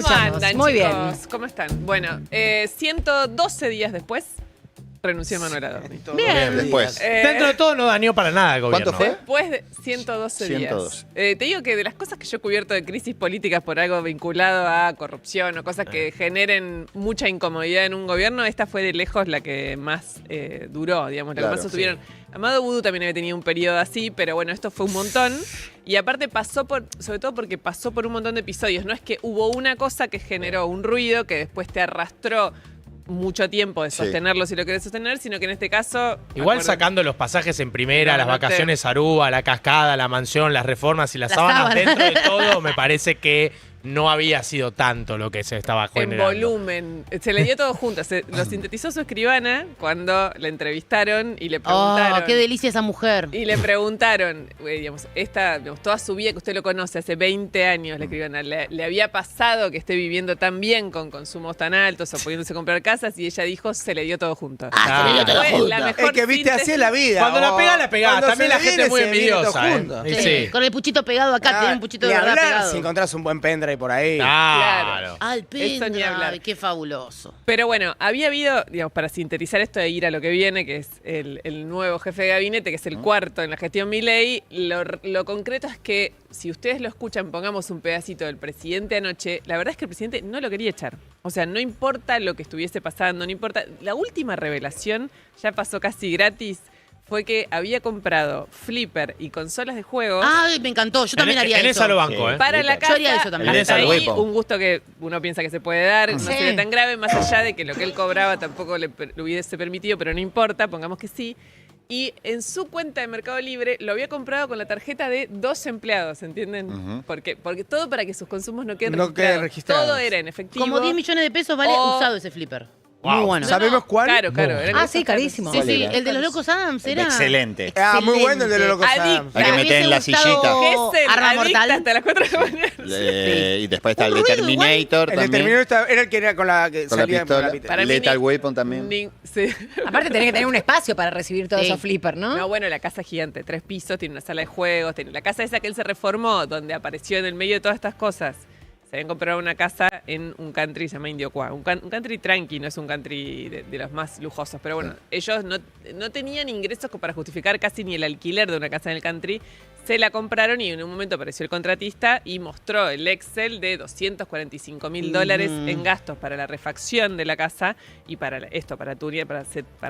¿Cómo andan, Muy chicos? bien. ¿Cómo están? Bueno, 112 días después renunció Manuel Adorni. Bien. Después. Dentro de todo no dañó para nada el gobierno. ¿Cuánto fue? Después de 112 días. 112. Te digo que de las cosas que yo he cubierto de crisis políticas por algo vinculado a corrupción o cosas que generen mucha incomodidad en un gobierno, esta fue de lejos la que más duró, digamos, la que Claro, más sostuvieron. Amado Vudú también había tenido un periodo así, pero bueno, esto fue un montón. Y aparte sobre todo porque pasó por un montón de episodios. No es que hubo una cosa que generó un ruido que después te arrastró mucho tiempo de Sí. sostenerlo si lo querés sostener, sino que en este caso... Igual acuérdate- sacando los pasajes en primera, Claro, las vacaciones a Aruba, la cascada, la mansión, las reformas y las Las sábanas, sábanas. dentro de todo, me parece que no había sido tanto lo que se estaba En generando. volumen. Se le dio todo junto. Lo sintetizó su escribana cuando la entrevistaron y le preguntaron. Oh, qué delicia esa mujer. Y le preguntaron, digamos, toda su vida que usted lo conoce, hace 20 años, la escribana, le había pasado que esté viviendo tan bien con consumos tan altos o pudiéndose comprar casas, y ella dijo, se le dio todo junto. Ah, se le dio todo Fue junto. la mejor Es que viste así en la vida. Cuando la pega, la pegás. Cuando También se la le gente es muy viene, se viene todo envidiosa. junto. Y Sí, sí. con el puchito pegado acá, tiene un puchito de Ni verdad hablar pegado. si encontrás un buen pendrive por ahí. Claro. Al Eso ni hablar. pendrive, qué fabuloso. Pero bueno, había habido, digamos, para sintetizar esto de ir a lo que viene, que es el nuevo jefe de gabinete, que es el cuarto en la gestión Milei, lo concreto es que, si ustedes lo escuchan, pongamos un pedacito del presidente anoche, la verdad es que el presidente no lo quería echar. O sea, no importa lo que estuviese pasando, no importa. La última revelación, ya pasó casi gratis, fue que había comprado flipper y consolas de juegos. Ay, me encantó. Yo también haría en eso. esa lo banco, Sí. ¿eh? Para la Yo casa, haría eso también. El hasta Lethal ahí Weapon. un gusto que uno piensa que se puede dar, no Sí. sería tan grave, más allá de que lo que él cobraba tampoco le hubiese permitido, pero no importa, pongamos que sí. Y en su cuenta de Mercado Libre lo había comprado con la tarjeta de 2 empleados, ¿entienden? Ujú. Porque todo para que sus consumos no queden No queden registrados. Todo era en efectivo. Como 10 millones de pesos vale O- usado ese flipper. Wow. Muy bueno. ¿Sabemos cuál? Claro, Muy eran Ah, cosas sí, caras. carísimo. ¿Cuál Sí, sí, era? el de los locos Adams era. Excelente. Ah, muy bueno el de los locos Adicta. Adams. Hay que Me meter en la hubiese gustado sillita. Arma Adicta Mortal. hasta las 4 de la mañana. Y después está el Un de ruido Terminator El también. determinado era el que era con la que Con la salía pistola. Para mí Lethal ni- Weapon también. Sí. Aparte tenés que tener un espacio para recibir todos Sí. esos flippers, ¿no? No, bueno, la casa es gigante, 3 pisos, tiene una sala de juegos, tiene la casa esa que él se reformó, donde apareció en el medio de todas estas cosas. Se habían comprado una casa en un country que se llama Indiocuá. Un country tranqui, no es un country de los más lujosos. Pero bueno, ellos no tenían ingresos para justificar casi ni el alquiler de una casa en el country. Se la compraron y en un momento apareció el contratista y mostró el Excel de $245.000 en gastos para la refacción de la casa y para esto, para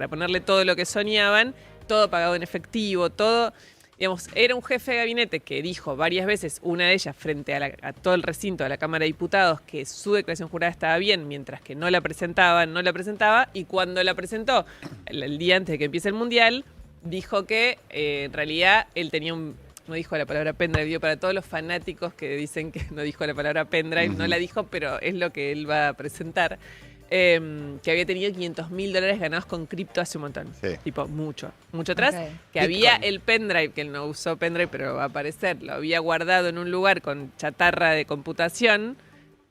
ponerle todo lo que soñaban, todo pagado en efectivo, todo. Digamos, era un jefe de gabinete que dijo varias veces, una de ellas frente a todo el recinto de la Cámara de Diputados, que su declaración jurada estaba bien, mientras que no la presentaba, y cuando la presentó, el día antes de que empiece el Mundial, dijo que en realidad él tenía no dijo la palabra pendrive, digo, para todos los fanáticos que dicen que no dijo la palabra pendrive, no la dijo, pero es lo que él va a presentar. Que había tenido $500.000 ganados con cripto hace un montón. Sí. Tipo, mucho atrás. Ok. Que había el pendrive, que él no usó pendrive, pero va a aparecer, lo había guardado en un lugar con chatarra de computación,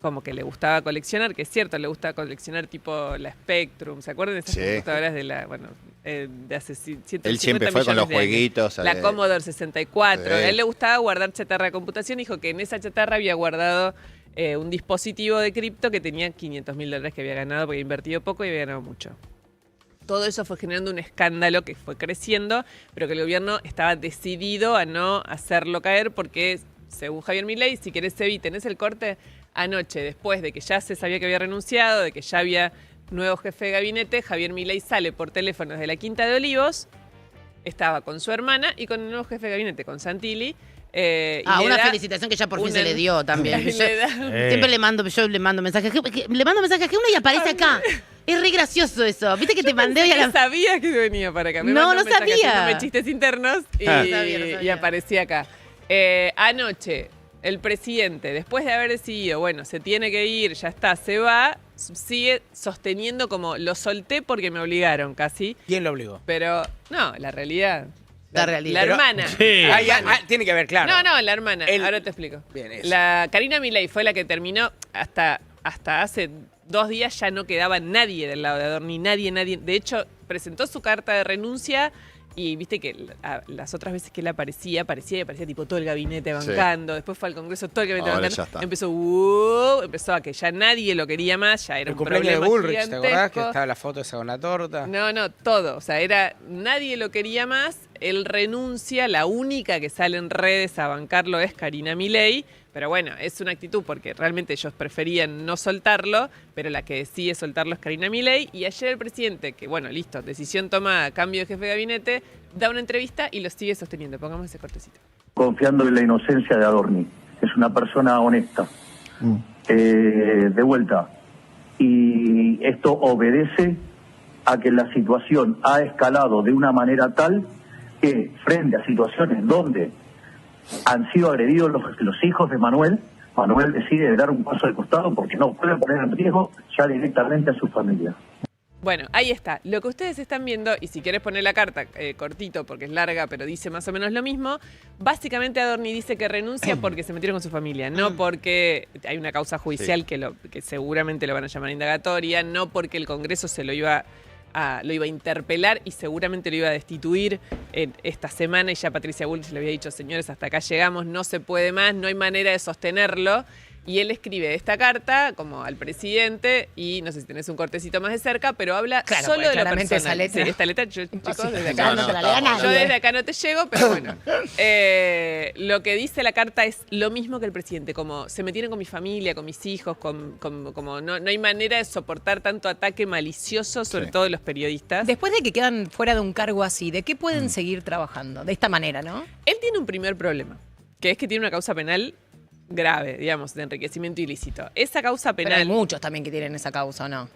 como que le gustaba coleccionar, que es cierto, le gusta coleccionar tipo la Spectrum, ¿se acuerdan de esas Sí. computadoras de hace 150 Él siempre fue con millones los de años? jueguitos. La Commodore 64. Sí. A él le gustaba guardar chatarra de computación. Dijo que en esa chatarra había guardado un dispositivo de cripto que tenía $500.000 que había ganado porque había invertido poco y había ganado mucho. Todo eso fue generando un escándalo que fue creciendo, pero que el gobierno estaba decidido a no hacerlo caer porque, según Javier Milei, si querés Evi, tenés el corte anoche, después de que ya se sabía que había renunciado, de que ya había nuevo jefe de gabinete, Javier Milei sale por teléfono desde la Quinta de Olivos, estaba con su hermana y con el nuevo jefe de gabinete, con Santilli. Y le Una da felicitación que ya por fin una- se le dio también. Le da- Siempre le mando mensajes. Le mando mensajes que uno y aparece acá. Es re gracioso eso. ¿Viste que te mandé hoy a la... Sabía que venía para acá. Me No, mandó no un mensaje sabía. haciéndome chistes internos y, Ah. No sabía, no sabía. y aparecía acá. Anoche, el presidente, después de haber decidido, bueno, se tiene que ir, ya está, se va, sigue sosteniendo como lo solté porque me obligaron casi. ¿Quién lo obligó? Pero, no, la realidad. La realidad. La Pero- hermana. Sí. La Ah, hermana. tiene que ver, claro. No, la hermana. El- Ahora te explico. Bien, eso. La Karina Milei fue la que terminó hasta hace 2 días ya no quedaba nadie del lado de Adorni, nadie. De hecho, presentó su carta de renuncia Y viste que las otras veces que él aparecía tipo todo el gabinete bancando. Después fue al Congreso, todo el gabinete Ahora ya bancando. está. Empezó a que ya nadie lo quería más, ya era El un cumpleaños de problema Bullrich, ¿te acordás? Que gigantesco. estaba la foto esa con la torta. No, todo. O sea, nadie lo quería más. Él renuncia. La única que sale en redes a bancarlo es Karina Milei. Pero bueno, es una actitud porque realmente ellos preferían no soltarlo, pero la que decide soltarlo es Karina Milei. Y ayer el presidente, que bueno, listo, decisión tomada, cambio de jefe de gabinete, da una entrevista y lo sigue sosteniendo. Pongamos ese cortecito. Confiando en la inocencia de Adorni. Es una persona honesta. De vuelta. Y esto obedece a que la situación ha escalado de una manera tal que frente a situaciones donde han sido agredidos los hijos de Manuel decide dar un paso al costado porque no puede poner en riesgo ya directamente a su familia. Bueno, ahí está. Lo que ustedes están viendo, y si quieres poner la carta cortito porque es larga, pero dice más o menos lo mismo, básicamente Adorni dice que renuncia porque se metieron con su familia, no porque hay una causa judicial que seguramente lo van a llamar indagatoria, no porque el Congreso lo iba a interpelar y seguramente lo iba a destituir esta semana y ya Patricia Bullrich le había dicho, señores, hasta acá llegamos, no se puede más, no hay manera de sostenerlo. Y él escribe esta carta como al presidente y no sé si tenés un cortecito más de cerca, pero habla Claro, solo pues, de lo claramente personal. esa letra. Sí, esta letra, chicos, desde Ya acá no te la no, lea no, nadie. yo desde acá no te llego, pero bueno. Lo que dice la carta es lo mismo que el presidente, como se metieron con mi familia, con mis hijos, como no hay manera de soportar tanto ataque malicioso, sobre Sí. todo de los periodistas. Después de que quedan fuera de un cargo así, ¿de qué pueden seguir trabajando? De esta manera, ¿no? Él tiene un primer problema, que es que tiene una causa penal grave, digamos, de enriquecimiento ilícito. Esa causa Pero penal... hay muchos también que tienen esa causa, ¿o no?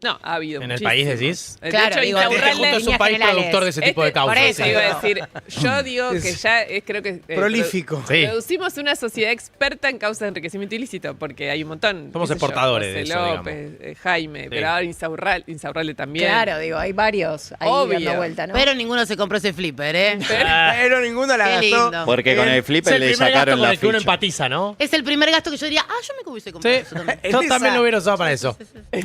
No, ha habido ¿En el muchísimos. país decís? De Claro, hecho, digo, Es que Insaurralde- justo es un líneas país generales. productor de ese tipo de causas. Por eso sí. iba a decir, yo digo que ya creo que... Prolífico. Sí. Producimos una sociedad experta en causas de enriquecimiento ilícito, porque hay un montón. Somos qué sé yo, exportadores de José eso, López, Jaime, Sí. pero ahora Insaurralde también. Claro, digo, hay varios ahí Obvio. dando vuelta, ¿no? Pero ninguno se compró ese flipper, ¿eh? Pero ninguno la Qué gastó. lindo. Porque con el Es flipper el le primer gasto sacaron con la el que uno ficha. empatiza, ¿no? Es el primer gasto que yo diría, yo me hubiese Sí, comprado eso también. yo también lo hubiera usado para eso.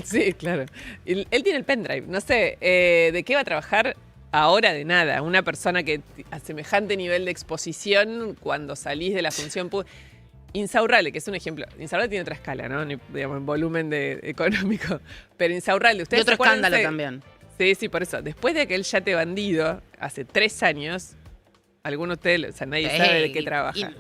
Sí, claro. Él tiene el pendrive. No sé, ¿de qué va a trabajar? Ahora de nada. Una persona que a semejante nivel de exposición, cuando salís de la función pública... Insaurralde, que es un ejemplo. Insaurralde tiene otra escala, ¿no? Digamos, en volumen económico. Pero Insaurralde, Y ustedes otro acuérdense- escándalo también. Sí, por eso. Después de que él yate bandido, hace 3 años, alguno de ustedes, o sea, nadie sabe de qué trabaja.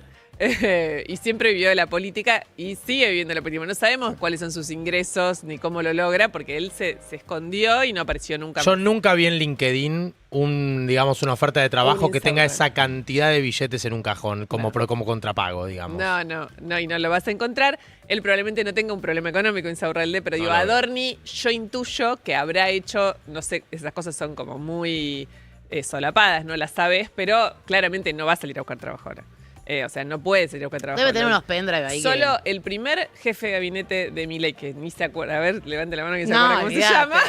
Y siempre vivió de la política y sigue viviendo de la política. No sabemos cuáles son sus ingresos ni cómo lo logra porque él se escondió y no apareció nunca Yo más. nunca vi en LinkedIn una oferta de trabajo Un que tenga Insaurralde. esa cantidad de billetes en un cajón, como, No. como contrapago, digamos. No, y no lo vas a encontrar. Él probablemente no tenga un problema económico, Insaurralde, pero digo, No, no. Adorni, yo intuyo que habrá hecho, no sé, esas cosas son como muy solapadas, no las sabes, pero claramente no va a salir a buscar trabajo ahora. O sea, no puede salir a buscar trabajo. Debe tener No. unos pendrive ahí. Solo el primer jefe de gabinete de Milei, que ni se acuerda. A ver, levante la mano que se No, acuerda cómo olvídate. se llama.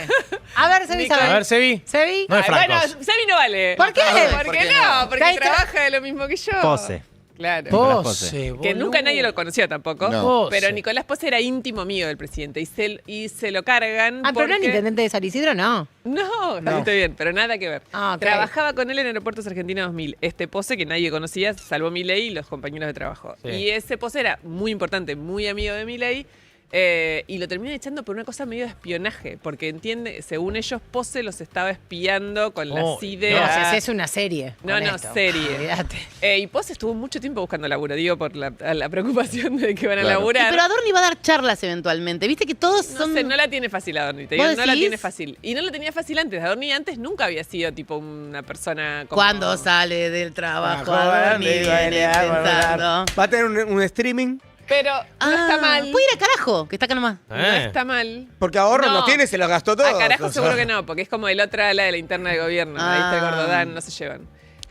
A ver, Sebi, Nico. sabe. A ver, Sebi. ¿Sebi? No es Ay, bueno, francos. Sebi no vale. ¿Por qué? ¿Por qué no? Porque Ahí tra- trabaja de lo mismo que yo. Pose. Claro. Pose, Que boludo. nunca nadie lo conoció tampoco. No. Pose. Pero Nicolás Pose era íntimo amigo del presidente y se lo cargan. Ah, pero no era porque- intendente de San Isidro, no. No, está bien, pero nada que ver. Ah, ok. Trabajaba con él en Aeropuertos Argentina 2000. Este Pose que nadie conocía, salvo Milei y los compañeros de trabajo. Sí. Y ese Pose era muy importante, muy amigo de Milei. Y lo terminan echando por una cosa medio de espionaje, porque entiende, según ellos, Pose los estaba espiando con Oh, las No, ideas. si es una serie. No, con no, esto. serie. Olvídate. Y Pose estuvo mucho tiempo buscando laburo, digo, por la preocupación de que van a Claro. laburar. Pero Adorni va a dar charlas eventualmente. Viste que todos No son. sé, no la tiene fácil Adorni, te digo, ¿Vos no la decís? tiene fácil. Y no la tenía fácil antes. Adorni antes nunca había sido tipo una persona como... Cuando sale del trabajo, Joder, Adorni le iba a viene dar, pensando. Va a tener un streaming. Pero no está mal. Puede ir a carajo, que está acá nomás. No Eh. está mal. Porque ahorro No. no tiene, se los gastó todo. A carajo seguro que no, porque es como el otra ala de la interna de gobierno. Ahí está el Ah. Gordodán, no se llevan.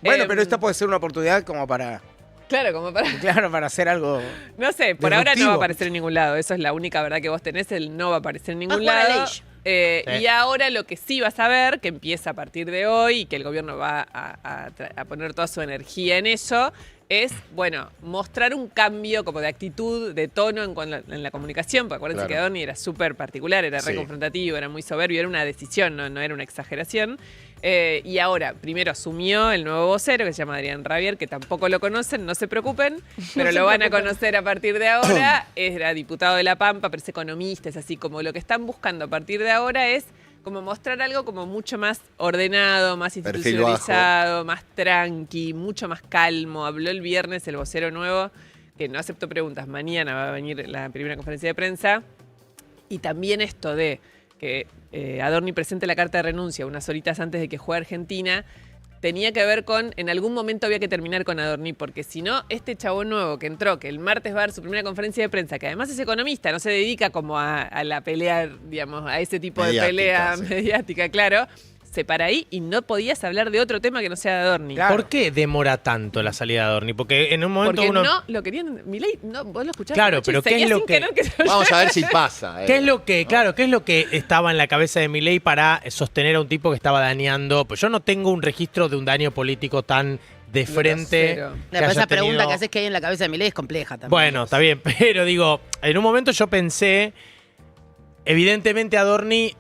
Bueno, Em, pero esta puede ser una oportunidad como para, Claro, como para... claro, para hacer algo. No sé, por ahora no va a Disruptivo. aparecer en ningún lado. Eso es la única verdad que vos tenés, él no va a aparecer en ningún jugar a lado. Ley. Sí. Y ahora lo que sí vas a ver, que empieza a partir de hoy y que el gobierno va a poner toda su energía en eso, es, bueno, mostrar un cambio como de actitud, de tono en la comunicación, porque acuérdense Claro. que Adorni era súper particular, era re Sí. confrontativo, era muy soberbio, era una decisión, no era una exageración. Y ahora, primero asumió el nuevo vocero, que se llama Adrián Rabier, que tampoco lo conocen, no se preocupen, pero lo van a conocer a partir de ahora. Era diputado de La Pampa, pero es economista, es así, como lo que están buscando a partir de ahora es como mostrar algo como mucho más ordenado, más Perfil institucionalizado, más tranqui, mucho más calmo. Habló el viernes el vocero nuevo, que no aceptó preguntas. Mañana va a venir la primera conferencia de prensa. Y también esto de que Adorni presente la carta de renuncia unas horitas antes de que juegue Argentina, tenía que ver con, en algún momento había que terminar con Adorni, porque si no, este chabón nuevo que entró, que el martes va a dar su primera conferencia de prensa, que además es economista, no se dedica como a la pelea, digamos, a ese tipo de Mediática, pelea sí. mediática, claro, se para ahí y no podías hablar de otro tema que no sea de Adorni. Claro. ¿Por qué demora tanto la salida de Adorni? Porque en un momento Porque uno... no lo querían, Milei, no, vos lo escuchaste. Claro, anoche y pero ¿qué es seguía lo sin que- querer que se lo Vamos a ver si pasa. ¿Qué es lo que, claro, qué es lo que estaba en la cabeza de Milei para sostener a un tipo que estaba dañando? Pues yo no tengo un registro de un daño político tan de frente. cero. que Esa haya pregunta tenido- que haces que hay en la cabeza de Milei es compleja también. Bueno, está bien, pero digo, en un momento yo pensé, evidentemente Adorni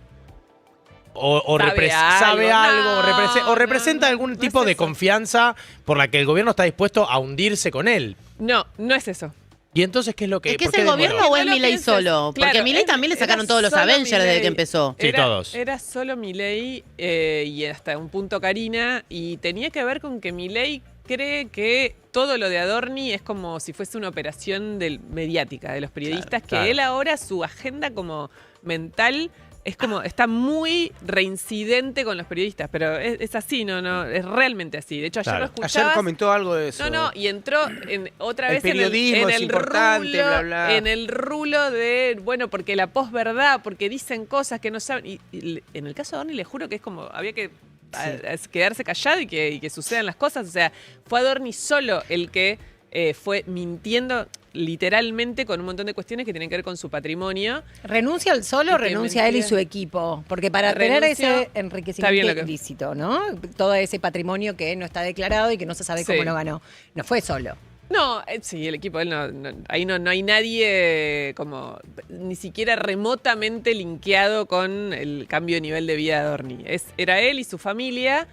sabe algo, No, representa no, algún no tipo es de eso. confianza por la que el gobierno está dispuesto a hundirse con él. No, no es eso. Y entonces, ¿qué es lo que ¿Es que por es el qué gobierno demoró? o es No lo Milei pienses. solo? Porque Claro, a Milei también le era sacaron todos los solo Avengers desde Milei. que empezó. Sí, todos. Era solo Milei y hasta un punto Karina, y tenía que ver con que Milei cree que todo lo de Adorni es como si fuese una operación mediática de los periodistas, que claro. él ahora su agenda como mental es como, está muy reincidente con los periodistas, pero es así, no, es realmente así. De hecho, ayer Claro. lo escuchabas. Ayer comentó algo de eso. No, y entró otra El vez periodismo en es el importante, rulo, bla, bla. en el rulo de, bueno, porque la posverdad, porque dicen cosas que no saben. Y en el caso de Adorni, le juro que es como, había que quedarse callado y que sucedan las cosas. O sea, fue Adorni solo el que fue mintiendo literalmente con un montón de cuestiones que tienen que ver con su patrimonio. ¿Renuncia al solo o Y que renuncia a él y mentira. su equipo? Porque para Renunció. tener ese Está bien enriquecimiento lo que- ilícito, ¿no? Todo ese patrimonio que no está declarado y que no se sabe cómo Sí. lo ganó. No fue solo. No, sí, el equipo de él ahí no hay nadie como ni siquiera remotamente linkeado con el cambio de nivel de vida de Adorni. Era él y su familia.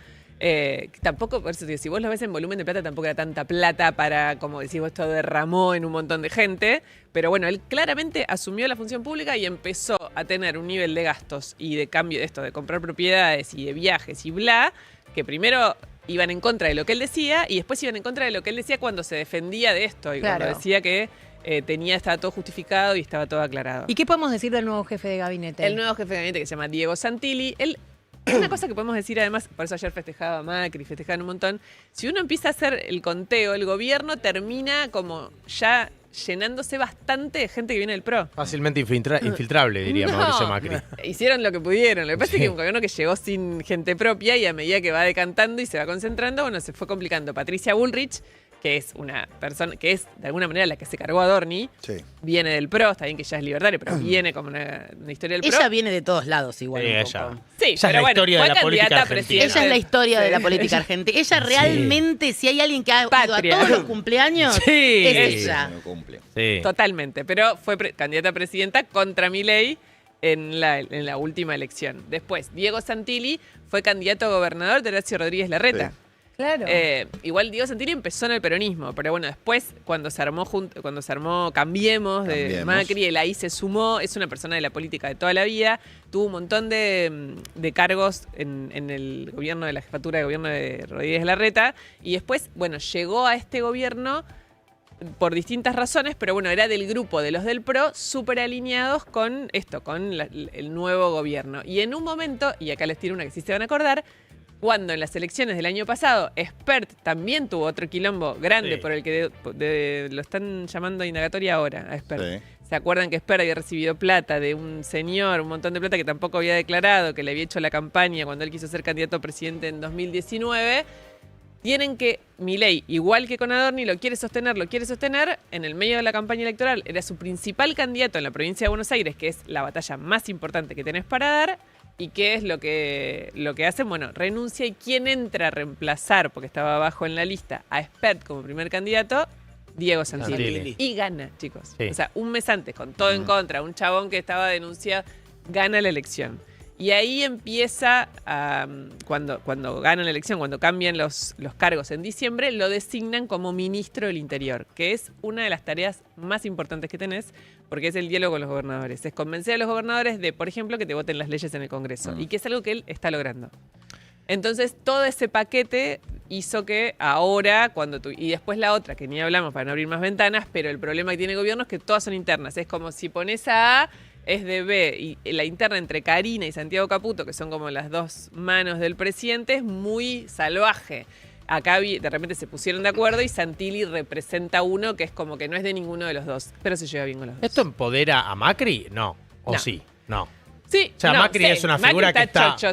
Tampoco, por eso te digo, si vos lo ves en volumen de plata, tampoco era tanta plata para, como decís vos, esto derramó en un montón de gente. Pero bueno, él claramente asumió la función pública y empezó a tener un nivel de gastos y de cambio de esto, de comprar propiedades y de viajes y bla, que primero iban en contra de lo que él decía y después iban en contra de lo que él decía cuando se defendía de esto y Claro. cuando decía que estaba todo justificado y estaba todo aclarado. ¿Y qué podemos decir del nuevo jefe de gabinete? El nuevo jefe de gabinete que se llama Diego Santilli, él, una cosa que podemos decir además, por eso ayer festejaba a Macri, festejaban un montón, si uno empieza a hacer el conteo, el gobierno termina como ya llenándose bastante de gente que viene del PRO. Fácilmente infiltrable, diría No. Mauricio Macri. Hicieron lo que pudieron. Lo que pasa es que es un gobierno que llegó sin gente propia y a medida que va decantando y se va concentrando, bueno, se fue complicando. Patricia Bullrich, que es una persona, que es de alguna manera la que se cargó a Adorni, Sí. viene del PRO, está bien que ya es libertario, pero viene como una historia del PRO. Ella viene de todos lados igual. Sí, un ella. poco. Sí, Ella es pero la bueno, historia de fue la política candidata a argentina. presidente. Ella es la historia de Sí. la política argentina. Ella realmente, si hay alguien que ha ido a Patria. todos los cumpleaños, Sí. es ella. No cumple. Sí. Totalmente, pero fue candidata a presidenta contra Milei en la última elección. Después, Diego Santilli fue candidato a gobernador de Horacio Rodríguez Larreta. Sí. Claro. Igual Diego Santilli empezó en el peronismo, pero bueno, después cuando se armó Cambiemos de Cambiemos. Macri, él ahí se sumó, es una persona de la política de toda la vida, tuvo un montón de cargos en el gobierno de la jefatura de gobierno de Rodríguez Larreta, y después, bueno, llegó a este gobierno por distintas razones, pero bueno, era del grupo de los del PRO, súper alineados con esto, con el nuevo gobierno. Y en un momento, y acá les tiro una que sí se van a acordar, cuando en las elecciones del año pasado, Espert también tuvo otro quilombo grande Sí. por el que lo están llamando indagatoria ahora a Espert. Sí. ¿Se acuerdan que Espert había recibido plata de un señor, un montón de plata que tampoco había declarado, que le había hecho la campaña cuando él quiso ser candidato a presidente en 2019? Tienen que, Milei, igual que con Adorni, lo quiere sostener, en el medio de la campaña electoral, era su principal candidato en la provincia de Buenos Aires, que es la batalla más importante que tenés para dar, ¿Y qué es lo que hacen? Bueno, renuncia y ¿quién entra a reemplazar, porque estaba abajo en la lista, a Espert como primer candidato? Diego Santilli. Santilli. Y gana, chicos. Sí. O sea, un mes antes, con todo en contra, un chabón que estaba denunciado, gana la elección. Y ahí empieza, cuando gana la elección, cuando cambian los cargos en diciembre, lo designan como ministro del Interior, que es una de las tareas más importantes que tenés, porque es el diálogo con los gobernadores. Es convencer a los gobernadores de, por ejemplo, que te voten las leyes en el Congreso, y que es algo que él está logrando. Entonces, todo ese paquete hizo que ahora, y después la otra, que ni hablamos para no abrir más ventanas, pero el problema que tiene el gobierno es que todas son internas. Es como si pones a A, es de B, y la interna entre Karina y Santiago Caputo, que son como las dos manos del presidente, es muy salvaje. Acá de repente se pusieron de acuerdo y Santilli representa uno que es como que no es de ninguno de los dos, pero se lleva bien con los dos. ¿Esto empodera a Macri? No. ¿O No. sí? No. Sí, O sea, Macri es una figura Macri que está- chocho.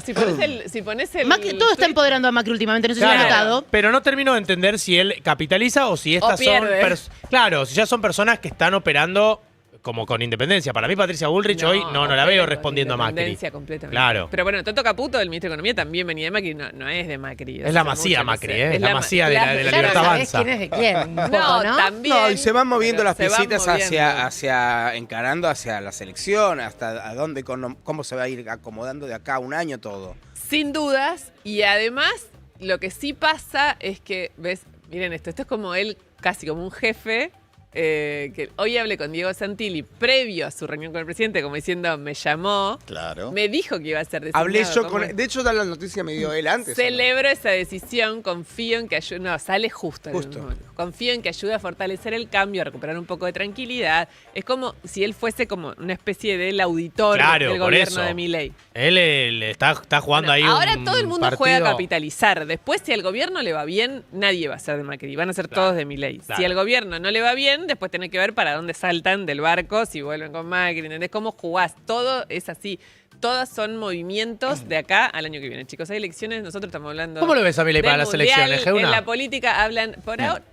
Si pones el Macri, todo está tweet- empoderando a Macri últimamente, no sé si lo Claro. han notado. Pero no termino de entender si él capitaliza o si estas son... pierde. Claro, si ya son personas que están operando como con independencia. Para mí Patricia Bullrich hoy no la veo con respondiendo a Macri. independencia completamente. Claro. Pero bueno, Toto Caputo, el ministro de Economía, también venía de Macri, no es de Macri. Es la Masía Macri, ¿eh? Es la Masía de la claro, Libertad sabés Avanza. quién es de quién, un poco, No, ¿no? también. No, y se van moviendo pero las se van piecitas moviendo. encarando hacia la selección, hasta a dónde, cómo se va a ir acomodando de acá a un año todo. Sin dudas, y además, lo que sí pasa es que, ¿ves? Miren esto es como él, casi como un jefe, que hoy hablé con Diego Santilli previo a su reunión con el presidente, como diciendo, me llamó, Claro. me dijo que iba a ser designado. Hablé yo como- con... De hecho, la noticia me dio él antes. ¿o no? Celebro esa decisión, confío en que ayude. No, sale justo. Justo. Confío en que ayude a fortalecer el cambio, a recuperar un poco de tranquilidad. Es como si él fuese como una especie del auditor Claro, del por gobierno eso. de Milei. Él le está jugando ahí Ahora un todo el mundo partido. juega a capitalizar. Después, si al gobierno le va bien, nadie va a ser de Macri. Van a ser todos de Milei. claro. Si al gobierno no le va bien, después tenés que ver para dónde saltan del barco, si vuelven con Macri, ¿entendés? ¿Cómo jugás? Todo es así. Todas son movimientos de acá al año que viene. Chicos, hay elecciones, nosotros estamos hablando... ¿Cómo lo ves a Milei del para las mundial. elecciones, Geuna? En la política hablan... Por ahora,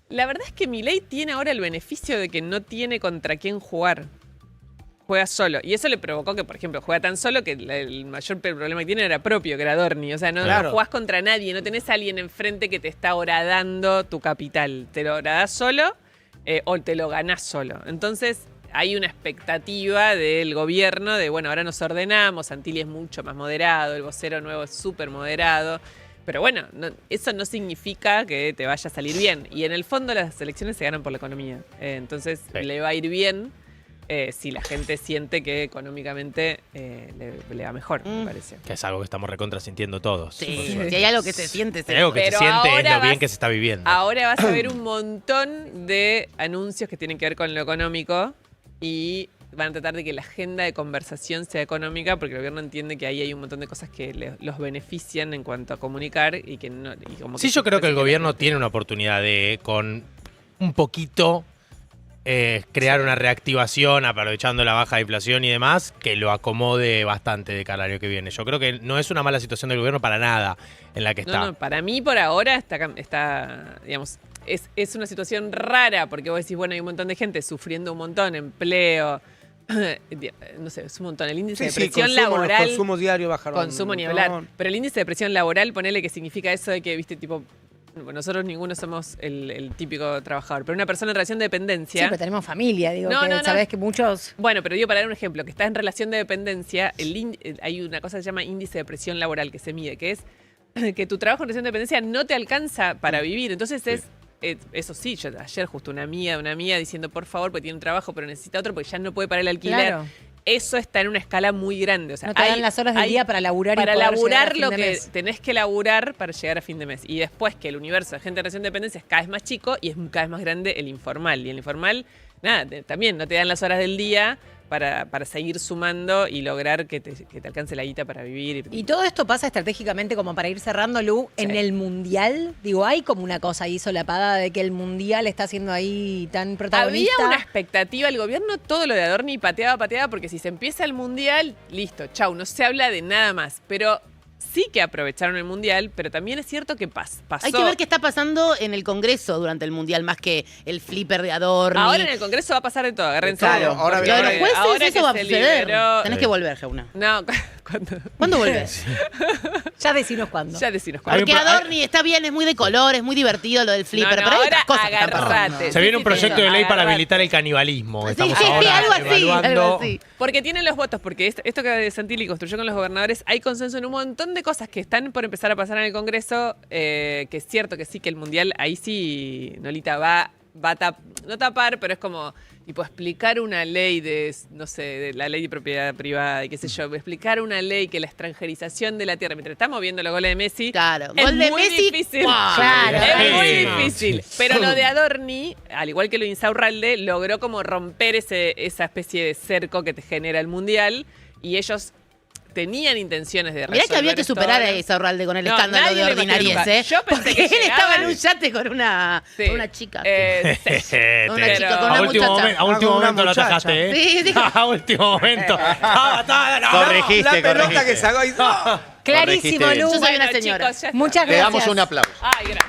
la verdad es que Milei tiene ahora el beneficio de que no tiene contra quién jugar. Juega solo. Y eso le provocó que, por ejemplo, juega tan solo que el mayor problema que tiene era propio, que era Dorni. O sea, no jugás contra nadie, no tenés a alguien enfrente que te está horadando tu capital. Te lo horadás solo o te lo ganás solo. Entonces, hay una expectativa del gobierno de, bueno, ahora nos ordenamos, Santilli es mucho más moderado, el vocero nuevo es súper moderado. Pero bueno, eso no significa que te vaya a salir bien. Y en el fondo las elecciones se ganan por la economía. Entonces, Sí. le va a ir bien. Si la gente siente que económicamente le va mejor, me parece. Que es algo que estamos recontrasintiendo todos. Sí, por suerte. si hay algo que se siente, Si hay algo que Pero se siente es ahora lo bien vas- que se está viviendo. Ahora vas a ver un montón de anuncios que tienen que ver con lo económico y van a tratar de que la agenda de conversación sea económica porque el gobierno entiende que ahí hay un montón de cosas que los benefician en cuanto a comunicar y que no... y como Sí, yo creo que el gobierno tiene una oportunidad de, con un poquito, crear una reactivación, aprovechando la baja inflación y demás, que lo acomode bastante de cara al año que viene. Yo creo que no es una mala situación del gobierno para nada en la que está. No, para mí por ahora está digamos, es una situación rara porque vos decís, bueno, hay un montón de gente sufriendo un montón, empleo, no sé, es un montón. El índice de presión laboral... Los consumos diarios bajaron. Consumo ni un hablar. montón. Pero el índice de presión laboral, ponele que significa eso de que, viste, tipo, bueno, nosotros ninguno somos el típico trabajador, pero una persona en relación de Sí, dependencia... pero tenemos familia, digo, No, que no, no. sabés que muchos... Bueno, pero digo, para dar un ejemplo, que estás en relación de dependencia, hay una cosa que se llama índice de presión laboral que se mide, que es que tu trabajo en relación de dependencia no te alcanza para vivir. Entonces eso sí, yo ayer justo una amiga diciendo, por favor, porque tiene un trabajo, pero necesita otro porque ya no puede pagar el alquiler. Claro. Eso está en una escala muy grande. O sea, No te dan las horas del día para laburar y para poder llegar a laburar fin lo de que mes. tenés que laburar para llegar a fin de mes. Y después que el universo de gente en relación de dependencia es cada vez más chico y es cada vez más grande el informal. Y el informal, nada, también no te dan las horas del día para seguir sumando y lograr que te alcance la guita para vivir. Y todo esto pasa estratégicamente como para ir cerrando, Lu, en el Mundial. Digo, hay como una cosa ahí solapada de que el Mundial está siendo ahí tan protagonista. Había una expectativa, el gobierno todo lo de Adorni pateaba, porque si se empieza el Mundial, listo, chau, no se habla de nada más. Pero sí que aprovecharon el Mundial, pero también es cierto que pasó. Hay que ver qué está pasando en el Congreso durante el Mundial, más que el flipper de Adorni. Ahora en el Congreso va a pasar de todo, agárrense. Claro, ahora Lo de los jueces, ahora eso va a se suceder. liberó- Tenés que volver, Geuna. No, ¿Cuándo volvés? Ya decinos cuándo. Ya decinos Hay cuándo. un Porque Adorni está bien, es muy de color, es muy divertido lo del flipper, No, pero hay ahora otras cosas que están pasando. agarrate. Se viene un proyecto de ley para Agarrate. habilitar el canibalismo. Sí, Estamos sí, sí, ahora algo así, evaluando. algo así. Porque tienen los votos, porque esto que Santilli construyó con los gobernadores, hay consenso en un montón de cosas que están por empezar a pasar en el Congreso, que es cierto que sí, que el Mundial, ahí sí, Nolita va a no tapar, pero es como, tipo, explicar una ley de, no sé, de la ley de propiedad privada y qué sé yo, explicar una ley que la extranjerización de la tierra, mientras estamos viendo los goles de Messi, Claro, es gol de muy Messi, difícil. ¡guau! Claro. Es muy Sí. difícil. Pero lo de Adorni, al igual que lo de Insaurralde, logró como romper esa especie de cerco que te genera el Mundial y ellos tenían intenciones de resolver Mirá que había que esto superar ahora. a Isaurralde con el No, escándalo nadie de lo imaginó ordinariez, nunca. ¿eh? Yo pensé Porque que él estaba en llegaban- un yate con una chica. Sí. Una chica con a una último muchacha. momento, a último Con una momento lo muchacha. atajaste, ¿eh? Sí, dijo. A último momento. Corregiste, La pelota corregiste. que sacó ahí. ¡no! Clarísimo, Corregiste Lu. Yo soy una Bueno, señora. chicos, ya está. Muchas Le gracias. damos un aplauso. Ay, gracias.